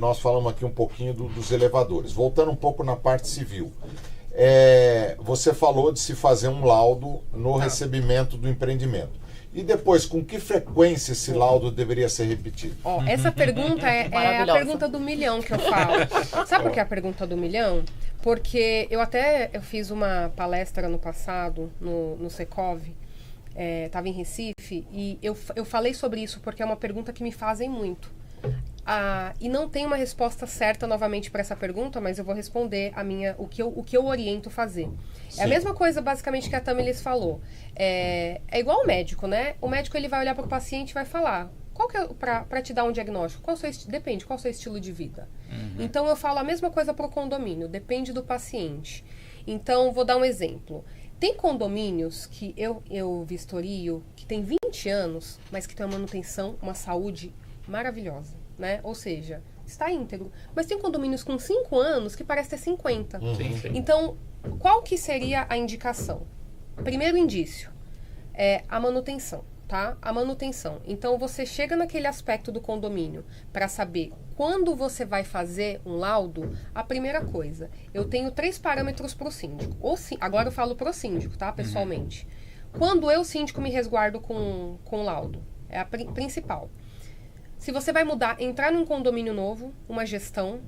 Nós falamos aqui um pouquinho dos elevadores. Voltando um pouco na parte civil. Você falou de se fazer um laudo no recebimento do empreendimento. E depois, com que frequência esse laudo deveria ser repetido? Essa pergunta é a pergunta do milhão que eu falo. Sabe por que é a pergunta do milhão? Porque eu fiz uma palestra no passado, no Secov, estava em Recife, e eu falei sobre isso porque é uma pergunta que me fazem muito. E não tem uma resposta certa novamente para essa pergunta, mas eu vou responder o que eu oriento fazer. Sim. É a mesma coisa basicamente que a Tamilis falou. É igual o médico, né? O médico ele vai olhar para o paciente e vai falar, para te dar um diagnóstico, depende, qual é o seu estilo de vida. Uhum. Então eu falo a mesma coisa para o condomínio, depende do paciente. Então vou dar um exemplo. Tem condomínios que eu vistorio, que tem 20 anos, mas que tem uma manutenção, uma saúde maravilhosa, né? Ou seja, está íntegro. Mas tem condomínios com 5 anos que parece ter 50. Sim, sim. Então, qual que seria a indicação? Primeiro indício é a manutenção, tá? A manutenção. Então, você chega naquele aspecto do condomínio para saber quando você vai fazer um laudo. A primeira coisa, eu tenho 3 parâmetros para o síndico. Agora eu falo para o síndico, tá? Pessoalmente. Quando eu, síndico, me resguardo com laudo. É a principal. Se você vai entrar num condomínio novo, uma gestão,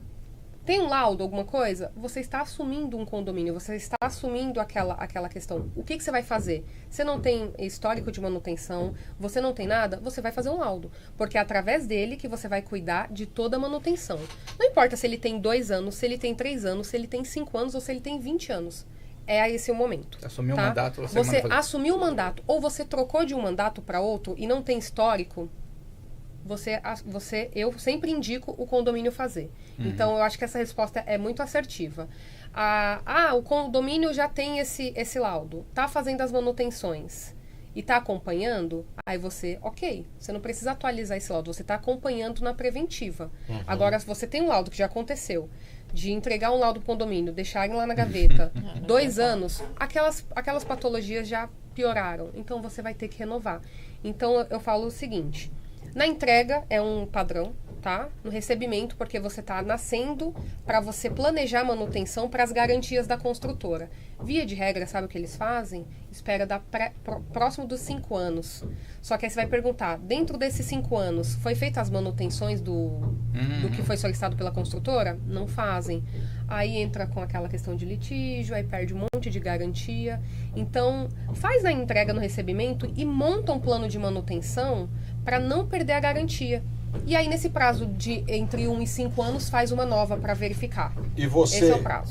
tem um laudo, alguma coisa, você está assumindo um condomínio, você está assumindo aquela questão. O que você vai fazer? Você não tem histórico de manutenção, você não tem nada, você vai fazer um laudo. Porque é através dele que você vai cuidar de toda a manutenção. Não importa se ele tem 2 anos, se ele tem 3 anos, se ele tem 5 anos ou se ele tem 20 anos. É esse o momento. Assumir um mandato, você assumiu um mandato, ou você trocou de um mandato para outro e não tem histórico, eu sempre indico o condomínio fazer. Uhum. Então, eu acho que essa resposta é muito assertiva. O condomínio já tem esse laudo, está fazendo as manutenções e está acompanhando, aí você não precisa atualizar esse laudo, você está acompanhando na preventiva. Uhum. Agora, se você tem um laudo que já aconteceu, de entregar um laudo para o condomínio, deixarem lá na gaveta, 2 anos, aquelas patologias já pioraram. Então, você vai ter que renovar. Então, eu falo o seguinte... Na entrega é um padrão, tá? No recebimento, porque você está nascendo para você planejar a manutenção para as garantias da construtora. Via de regra, sabe o que eles fazem? Espera próximo dos 5 anos. Só que aí você vai perguntar, dentro desses 5 anos, foi feitas as manutenções do que foi solicitado pela construtora? Não fazem. Aí entra com aquela questão de litígio, aí perde um monte de garantia. Então, faz na entrega, no recebimento e monta um plano de manutenção para não perder a garantia. E aí, nesse prazo de entre 1 e 5 anos, faz uma nova para verificar. E você, esse é o prazo.